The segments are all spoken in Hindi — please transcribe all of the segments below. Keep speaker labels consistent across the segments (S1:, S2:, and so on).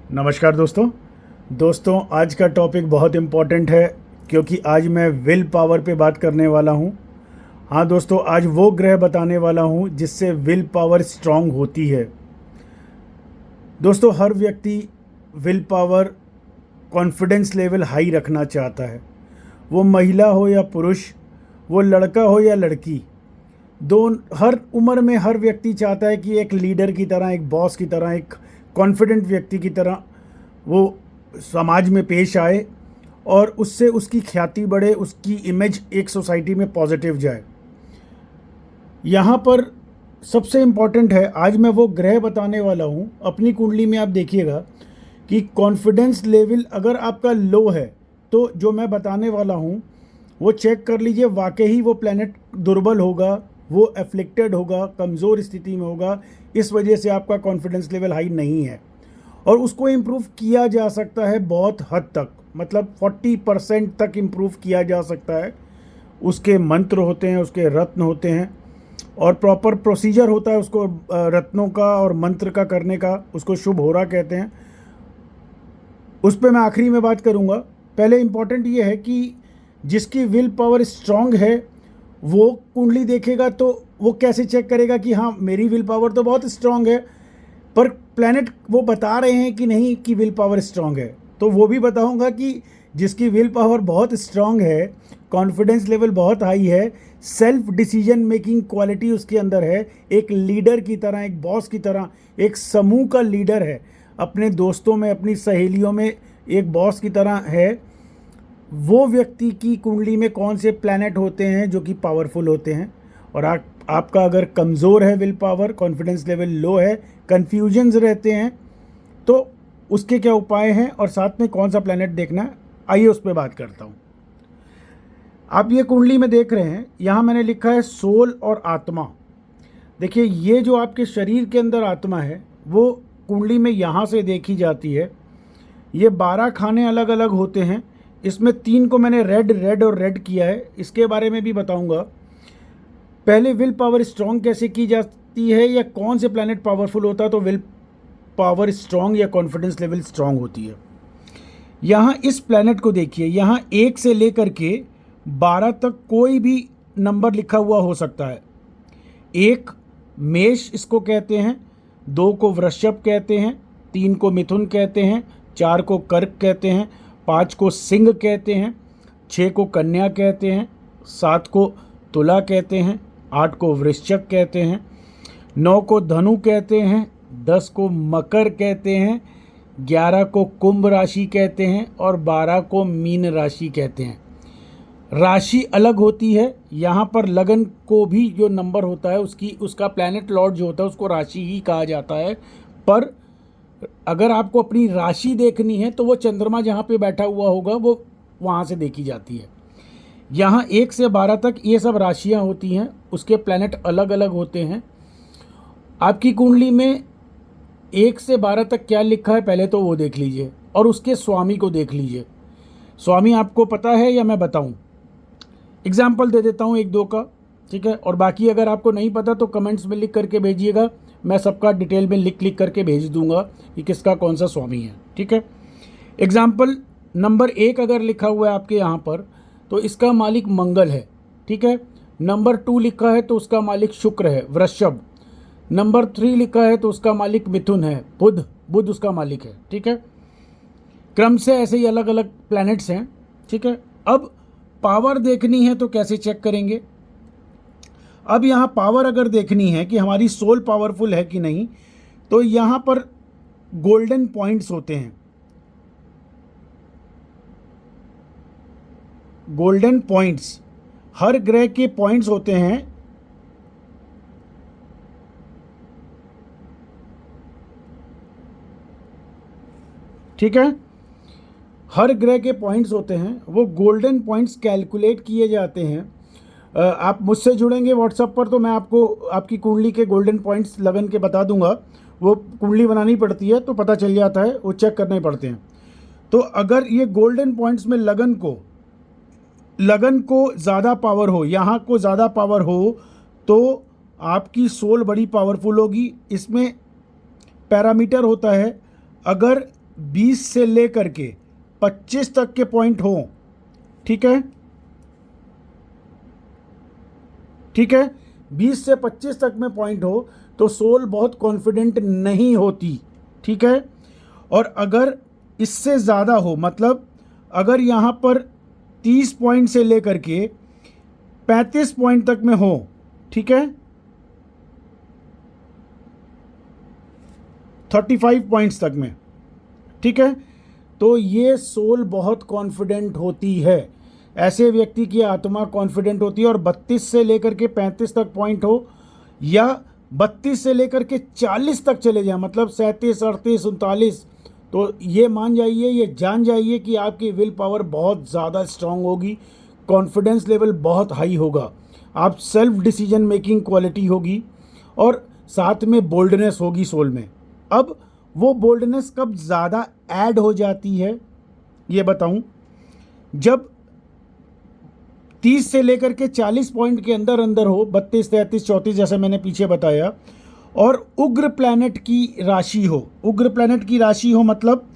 S1: नमस्कार दोस्तों आज का टॉपिक बहुत इम्पोर्टेंट है क्योंकि आज मैं विल पावर पे बात करने वाला हूँ। हाँ दोस्तों, आज वो ग्रह बताने वाला हूँ जिससे विल पावर स्ट्रांग होती है। दोस्तों, हर व्यक्ति will power, confidence level high रखना चाहता है। वो महिला हो या पुरुष, वो लड़का हो या लड़की, हर उम्र में हर व्यक्ति चाहता है कि एक लीडर की तरह, एक बॉस की तरह, एक कॉन्फिडेंट व्यक्ति की तरह वो समाज में पेश आए और उससे उसकी ख्याति बढ़े, उसकी इमेज एक सोसाइटी में पॉजिटिव जाए। यहाँ पर सबसे इम्पॉर्टेंट है, आज मैं वो ग्रह बताने वाला हूँ। अपनी कुंडली में आप देखिएगा कि कॉन्फिडेंस लेवल अगर आपका लो है तो जो मैं बताने वाला हूँ वो चेक कर लीजिए, वाकई ही वो प्लैनेट दुर्बल होगा, वो एफ्लिक्टेड होगा, कमज़ोर स्थिति में होगा। इस वजह से आपका कॉन्फिडेंस लेवल हाई नहीं है और उसको इम्प्रूव किया जा सकता है बहुत हद तक, मतलब 40% तक इम्प्रूव किया जा सकता है। उसके मंत्र होते हैं, उसके रत्न होते हैं और प्रॉपर प्रोसीजर होता है उसको रत्नों का और मंत्र का करने का। उसको शुभ होरा कहते हैं। उस पर मैं आखिरी में बात करूँगा। पहले इम्पॉर्टेंट ये है कि जिसकी विल पावर स्ट्रांग है वो कुंडली देखेगा तो वो कैसे चेक करेगा कि हाँ मेरी विल पावर तो बहुत स्ट्रांग है, पर प्लैनेट वो बता रहे हैं कि नहीं कि विल पावर स्ट्रांग है। तो वो भी बताऊंगा कि जिसकी विल पावर बहुत स्ट्रांग है, कॉन्फिडेंस लेवल बहुत हाई है, सेल्फ डिसीजन मेकिंग क्वालिटी उसके अंदर है, एक लीडर की तरह, एक बॉस की तरह, एक समूह का लीडर है, अपने दोस्तों में, अपनी सहेलियों में एक बॉस की तरह है। वो व्यक्ति की कुंडली में कौन से प्लैनेट होते हैं जो कि पावरफुल होते हैं। और आपका अगर कमज़ोर है will power, confidence level low है, कन्फ्यूजन्स रहते हैं, तो उसके क्या उपाय हैं और साथ में कौन सा प्लैनेट देखना है, आइए उस पर बात करता हूँ। आप ये कुंडली में देख रहे हैं, यहाँ मैंने लिखा है सोल और आत्मा। देखिए, ये जो आपके शरीर के अंदर आत्मा है वो कुंडली में यहाँ से देखी जाती है। ये 12 खाने अलग अलग होते हैं। इसमें 3 को मैंने रेड और रेड किया है, इसके बारे में भी बताऊंगा। पहले विल पावर स्ट्रांग कैसे की जाती है या कौन से प्लैनेट पावरफुल होता है तो विल पावर स्ट्रांग या कॉन्फिडेंस लेवल स्ट्रांग होती है। यहाँ इस प्लैनेट को देखिए, यहाँ 1 से लेकर के 12 तक कोई भी नंबर लिखा हुआ हो सकता है। 1 मेष इसको कहते हैं, 2 को वृषभ कहते हैं, 3 को मिथुन कहते हैं, 4 को कर्क कहते हैं, 5 को सिंह कहते हैं, 6 को कन्या कहते हैं, 7 को तुला कहते हैं, 8 को वृश्चिक कहते हैं, 9 को धनु कहते हैं, 10 को मकर कहते हैं, 11 को कुंभ राशि कहते हैं और 12 को मीन राशि कहते हैं। राशि अलग होती है। यहाँ पर लगन को भी जो नंबर होता है उसका प्लैनेट लॉर्ड जो होता है उसको राशि ही कहा जाता है। पर अगर आपको अपनी राशि देखनी है तो वो चंद्रमा जहाँ पे बैठा हुआ होगा वो वहाँ से देखी जाती है। यहाँ 1 से 12 तक ये सब राशियाँ होती हैं, उसके प्लैनेट अलग अलग होते हैं। आपकी कुंडली में 1 से 12 तक क्या लिखा है पहले तो वो देख लीजिए और उसके स्वामी को देख लीजिए। स्वामी आपको पता है या मैं बताऊँ? एग्जाम्पल दे देता हूँ 1-2 का, ठीक है। और बाकी अगर आपको नहीं पता तो कमेंट्स में लिख करके भेजिएगा, मैं सबका डिटेल में लिख करके भेज दूंगा कि किसका कौन सा स्वामी है, ठीक है। एग्जाम्पल नंबर 1 अगर लिखा हुआ है आपके यहाँ पर तो इसका मालिक मंगल है, ठीक है। नंबर 2 लिखा है तो उसका मालिक शुक्र है, वृषभ। नंबर 3 लिखा है तो उसका मालिक मिथुन है, बुध उसका मालिक है, ठीक है। क्रम से ऐसे ही अलग अलग प्लैनेट्स हैं, ठीक है। अब पावर देखनी है तो कैसे चेक करेंगे? अब यहाँ पावर अगर देखनी है कि हमारी सोल पावरफुल है कि नहीं, तो यहाँ पर गोल्डन पॉइंट्स होते हैं। गोल्डन पॉइंट्स, हर ग्रह के पॉइंट्स होते हैं। ठीक है, हर ग्रह के पॉइंट्स होते हैं, वो गोल्डन पॉइंट्स कैलकुलेट किए जाते हैं। आप मुझसे जुड़ेंगे व्हाट्सएप पर तो मैं आपको आपकी कुंडली के गोल्डन पॉइंट्स लगन के बता दूंगा। वो कुंडली बनानी पड़ती है तो पता चल जाता है, वो चेक करने पड़ते हैं। तो अगर ये गोल्डन पॉइंट्स में लगन को ज़्यादा पावर हो, यहाँ को ज़्यादा पावर हो, तो आपकी सोल बड़ी पावरफुल होगी। इसमें पैरामीटर होता है, अगर 20 से लेकर के 25 तक के पॉइंट हो, ठीक है, ठीक है, 20 से 25 तक में पॉइंट हो तो सोल बहुत कॉन्फिडेंट नहीं होती, ठीक है। और अगर इससे ज़्यादा हो, मतलब अगर यहाँ पर 30 पॉइंट से लेकर के 35 पॉइंट तक में हो, ठीक है, 35 पॉइंट्स तक में, ठीक है, तो ये सोल बहुत कॉन्फिडेंट होती है। ऐसे व्यक्ति की आत्मा कॉन्फिडेंट होती है। और 32 से लेकर के 35 तक पॉइंट हो या 32 से लेकर के 40 तक चले जाए, मतलब 37, 38, 39, तो ये मान जाइए, ये जान जाइए कि आपकी विल पावर बहुत ज़्यादा स्ट्रांग होगी, कॉन्फिडेंस लेवल बहुत हाई होगा, आप सेल्फ डिसीजन मेकिंग क्वालिटी होगी और साथ में बोल्डनेस होगी सोल में। अब वो बोल्डनेस कब ज़्यादा ऐड हो जाती है ये बताऊं, जब 30 से लेकर के 40 पॉइंट के अंदर अंदर हो, 32, 33, 34 जैसे मैंने पीछे बताया, और उग्र प्लैनेट की राशि हो। उग्र प्लैनेट की राशि हो मतलब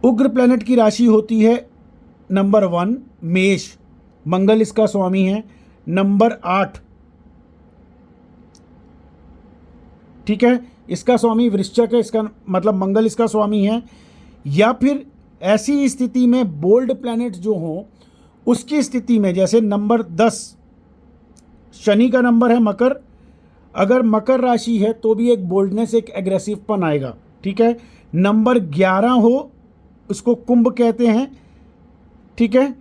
S1: उग्र प्लैनेट की राशि होती है नंबर 1 मेष, मंगल इसका स्वामी है। नंबर 8, ठीक है, इसका स्वामी वृश्चिक है, इसका मतलब मंगल इसका स्वामी है। या फिर ऐसी स्थिति में बोल्ड प्लैनेट जो हों उसकी स्थिति में, जैसे नंबर 10 शनि का नंबर है मकर, अगर मकर राशि है तो भी एक बोल्डनेस, एक एग्रेसिवपन आएगा, ठीक है। नंबर 11 हो, उसको कुंभ कहते हैं, ठीक है,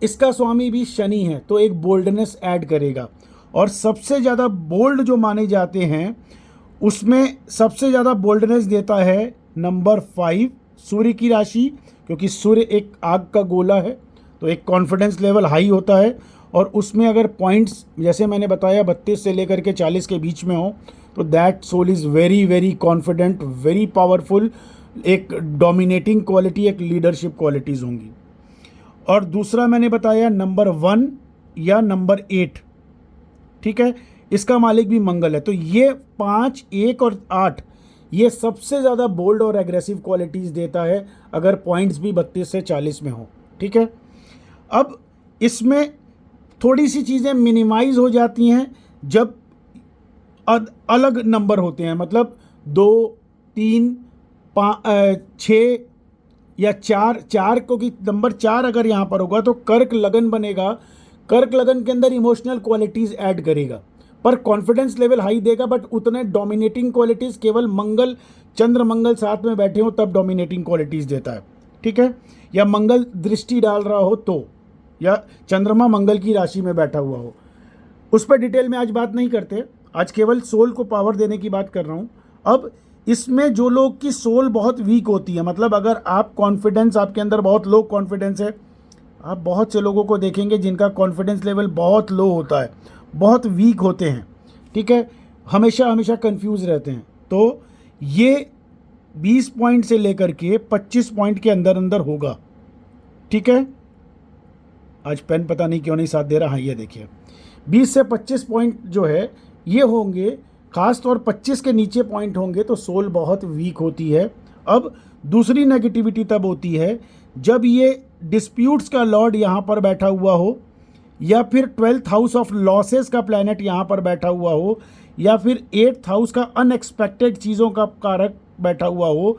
S1: इसका स्वामी भी शनि है तो एक बोल्डनेस ऐड करेगा। और सबसे ज़्यादा बोल्ड जो माने जाते हैं उसमें सबसे ज़्यादा बोल्डनेस देता है नंबर 5 सूर्य की राशि, क्योंकि सूर्य एक आग का गोला है तो एक कॉन्फिडेंस लेवल हाई होता है। और उसमें अगर पॉइंट्स जैसे मैंने बताया 32 से लेकर के 40 के बीच में हो तो that soul is very very confident, very powerful, एक डोमिनेटिंग क्वालिटी, एक लीडरशिप क्वालिटीज़ होंगी। और दूसरा मैंने बताया नंबर 1 या नंबर 8, ठीक है, इसका मालिक भी मंगल है। तो ये 5, 1 और 8 ये सबसे ज़्यादा बोल्ड और एग्रेसिव क्वालिटीज़ देता है अगर पॉइंट्स भी 32 से 40 में हो, ठीक है। अब इसमें थोड़ी सी चीज़ें मिनिमाइज हो जाती हैं जब अलग नंबर होते हैं, मतलब 2, 3, 6 या 4 को कि नंबर 4 अगर यहाँ पर होगा तो कर्क लगन बनेगा। कर्क लगन के अंदर इमोशनल क्वालिटीज़ ऐड करेगा पर कॉन्फिडेंस लेवल हाई देगा, बट उतने डोमिनेटिंग क्वालिटीज़ केवल मंगल, चंद्र मंगल साथ में बैठे हो तब डोमिनेटिंग क्वालिटीज़ देता है, ठीक है। या मंगल दृष्टि डाल रहा हो तो, या चंद्रमा मंगल की राशि में बैठा हुआ हो, उस पर डिटेल में आज बात नहीं करते, आज केवल सोल को पावर देने की बात कर रहा हूँ। अब इसमें जो लोग की सोल बहुत वीक होती है, मतलब अगर आप कॉन्फिडेंस, आपके अंदर बहुत लो कॉन्फिडेंस है, आप बहुत से लोगों को देखेंगे जिनका कॉन्फिडेंस लेवल बहुत लो होता है, बहुत वीक होते हैं, ठीक है, हमेशा हमेशा कंफ्यूज रहते हैं, तो ये 20 पॉइंट से लेकर के 25 पॉइंट के अंदर अंदर होगा, ठीक है। आज पेन पता नहीं क्यों नहीं साथ दे रहा, हाँ ये देखिए 20 से 25 पॉइंट जो है ये होंगे, खास तौर 25 के नीचे पॉइंट होंगे तो सोल बहुत वीक होती है। अब दूसरी नेगेटिविटी तब होती है जब ये डिस्प्यूट्स का लॉर्ड यहाँ पर बैठा हुआ हो, या फिर 12th हाउस ऑफ लॉसेस का प्लैनेट यहाँ पर बैठा हुआ हो, या फिर 8th हाउस का अनएक्सपेक्टेड चीज़ों का कारक बैठा हुआ हो,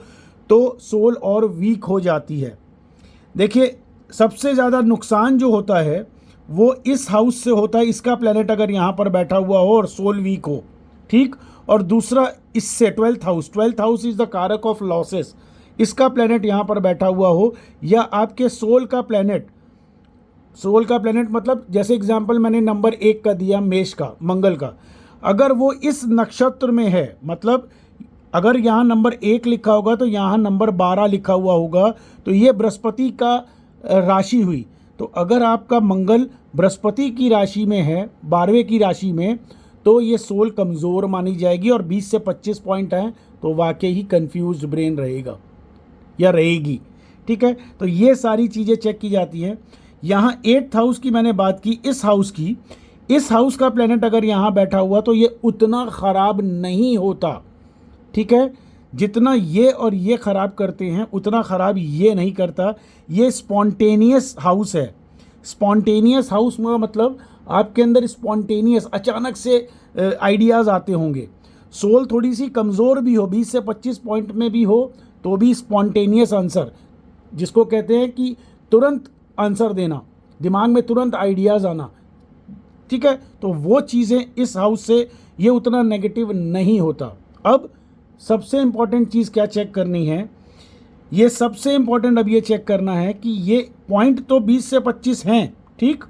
S1: तो सोल और वीक हो जाती है। देखिए सबसे ज़्यादा नुकसान जो होता है वो इस हाउस से होता है, इसका प्लैनेट अगर यहाँ पर बैठा हुआ हो और सोल वीक हो, ठीक। और दूसरा इससे 12th हाउस इज़ द कारक ऑफ लॉसेस, इसका प्लैनेट यहाँ पर बैठा हुआ हो, या आपके सोल का प्लैनेट मतलब जैसे एग्जांपल मैंने नंबर 1 का दिया मेष का, मंगल का, अगर वो इस नक्षत्र में है, मतलब अगर यहाँ नंबर 1 लिखा होगा तो यहाँ नंबर 12 लिखा हुआ होगा, तो ये बृहस्पति का राशि हुई। तो अगर आपका मंगल बृहस्पति की राशि में है, 12वें की राशि में, तो ये सोल कमज़ोर मानी जाएगी। और 20 से 25 पॉइंट हैं तो वाकई ही कंफ्यूज्ड ब्रेन रहेगा या रहेगी, ठीक है। तो ये सारी चीज़ें चेक की जाती हैं। यहाँ 8th हाउस की मैंने बात की, इस हाउस का प्लैनेट अगर यहाँ बैठा हुआ तो ये उतना ख़राब नहीं होता, ठीक है। जितना ये और ये ख़राब करते हैं उतना ख़राब ये नहीं करता। ये स्पॉन्टेनियस हाउस है। स्पॉन्टेनियस हाउस में मतलब आपके अंदर स्पॉन्टेनियस अचानक से आइडियाज़ आते होंगे। सोल थोड़ी सी कमज़ोर भी हो, 20 से 25 पॉइंट में भी हो, तो भी स्पॉन्टेनियस आंसर, जिसको कहते हैं कि तुरंत आंसर देना, दिमाग में तुरंत आइडियाज़ आना, ठीक है, तो वो चीज़ें इस हाउस से ये उतना नेगेटिव नहीं होता। अब सबसे इम्पॉर्टेंट चीज़ क्या चेक करनी है, ये सबसे इम्पॉर्टेंट अब ये चेक करना है कि ये पॉइंट तो 20 से 25 हैं, ठीक,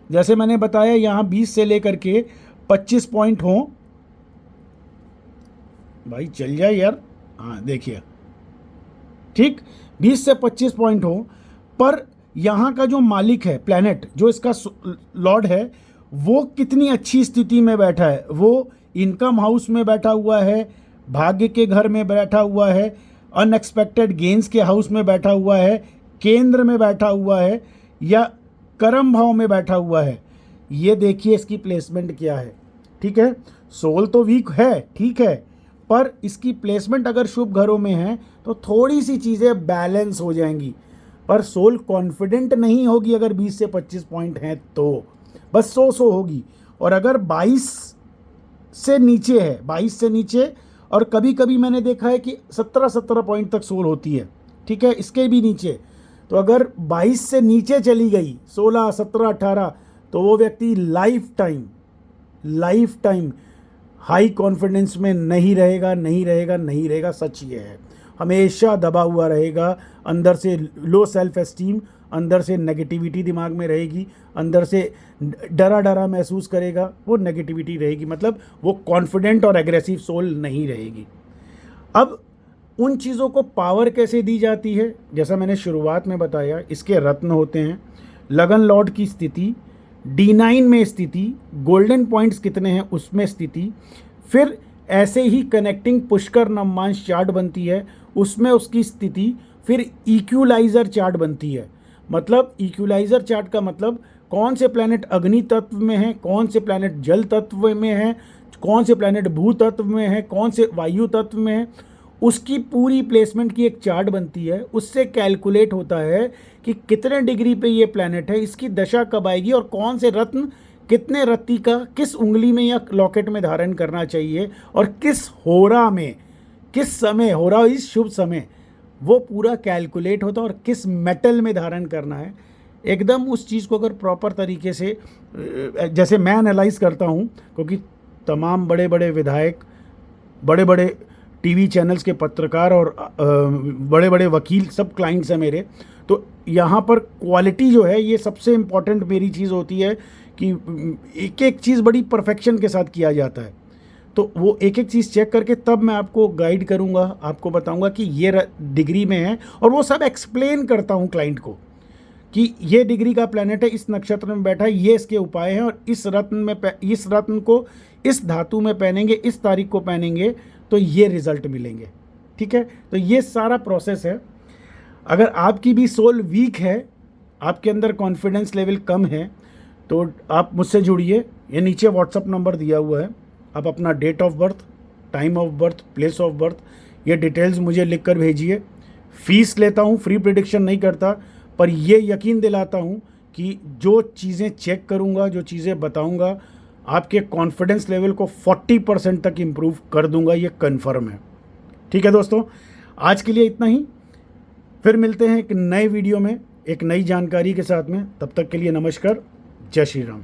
S1: जैसे मैंने बताया यहाँ 20 से लेकर के 25 पॉइंट हों। भाई चल जाए यार, हाँ देखिए, ठीक, 20 से 25 पॉइंट हो, पर यहाँ का जो मालिक है, प्लैनेट जो इसका लॉर्ड है, वो कितनी अच्छी स्थिति में बैठा है। वो इनकम हाउस में बैठा हुआ है, भाग्य के घर में बैठा हुआ है, अनएक्सपेक्टेड गेंस के हाउस में बैठा हुआ है, केंद्र में बैठा हुआ है, या कर्म भाव में बैठा हुआ है। ये देखिए इसकी प्लेसमेंट क्या है, ठीक है। सोल तो वीक है, ठीक है, पर इसकी प्लेसमेंट अगर शुभ घरों में है तो थोड़ी सी चीज़ें बैलेंस हो जाएंगी। पर सोल कॉन्फिडेंट नहीं होगी अगर 20 से 25 पॉइंट हैं तो बस 100 होगी। और अगर 22 से नीचे है, 22 से नीचे, और कभी कभी मैंने देखा है कि 17 पॉइंट तक सोल होती है, ठीक है, इसके भी नीचे, तो अगर 22 से नीचे चली गई, 16, 17, 18, तो वो व्यक्ति लाइफ टाइम हाई कॉन्फिडेंस में नहीं रहेगा। सच ये है, हमेशा दबा हुआ रहेगा, अंदर से लो सेल्फ एस्टीम, अंदर से नेगेटिविटी दिमाग में रहेगी, अंदर से डरा महसूस करेगा, वो नेगेटिविटी रहेगी, मतलब वो कॉन्फिडेंट और एग्रेसिव सोल नहीं रहेगी। अब उन चीज़ों को पावर कैसे दी जाती है, जैसा मैंने शुरुआत में बताया, इसके रत्न होते हैं, लगन लॉर्ड की स्थिति, D9 में स्थिति, गोल्डन पॉइंट्स कितने हैं उसमें स्थिति, फिर ऐसे ही कनेक्टिंग पुष्कर नवमांश चार्ट बनती है, उसमें उसकी स्थिति, फिर इक्वलाइज़र चार्ट बनती है। मतलब इक्वलाइज़र चार्ट का मतलब कौन से प्लैनेट अग्नि तत्व में है, कौन से प्लैनेट जल तत्व में है, कौन से प्लैनेट भू तत्व में है, कौन से वायु तत्व में है, उसकी पूरी प्लेसमेंट की एक चार्ट बनती है। उससे कैलकुलेट होता है कि कितने डिग्री पे ये प्लैनेट है, इसकी दशा कब आएगी, और कौन से रत्न कितने रत्ती का किस उंगली में या लॉकेट में धारण करना चाहिए, और किस होरा में, किस समय, होरा इस शुभ समय, वो पूरा कैलकुलेट होता है, और किस मेटल में धारण करना है। एकदम उस चीज़ को अगर प्रॉपर तरीके से, जैसे मैं एनालाइज करता हूँ, क्योंकि तमाम बड़े बड़े विधायक, बड़े बड़े टीवी चैनल्स के पत्रकार और बड़े बड़े वकील सब क्लाइंट्स हैं मेरे, तो यहाँ पर क्वालिटी जो है ये सबसे इम्पॉर्टेंट मेरी चीज़ होती है कि एक एक चीज़ बड़ी परफेक्शन के साथ किया जाता है। तो वो एक एक चीज़ चेक करके तब मैं आपको गाइड करूँगा, आपको बताऊँगा कि ये डिग्री में है, और वो सब एक्सप्लेन करता हूँ क्लाइंट को कि ये डिग्री का प्लैनेट है, इस नक्षत्र में बैठा है, ये इसके उपाय हैं, और इस रत्न को इस धातु में पहनेंगे, इस तारीख को पहनेंगे तो ये रिज़ल्ट मिलेंगे, ठीक है। तो ये सारा प्रोसेस है। अगर आपकी भी सोल वीक है, आपके अंदर कॉन्फिडेंस लेवल कम है, तो आप मुझसे जुड़िए, ये नीचे व्हाट्सअप नंबर दिया हुआ है, आप अपना date of birth, time of birth, place of birth, ये डिटेल्स मुझे लिख कर भेजिए। फ़ीस लेता हूँ, फ्री प्रेडिक्शन नहीं करता, पर ये यकीन दिलाता हूँ कि जो चीज़ें चेक करूँगा, जो चीज़ें बताऊँगा, आपके कॉन्फिडेंस लेवल को 40% तक इम्प्रूव कर दूँगा, ये कन्फर्म है। ठीक है दोस्तों, आज के लिए इतना ही, फिर मिलते हैं एक नए वीडियो में एक नई जानकारी के साथ में। तब तक के लिए नमस्कार, जय श्री राम।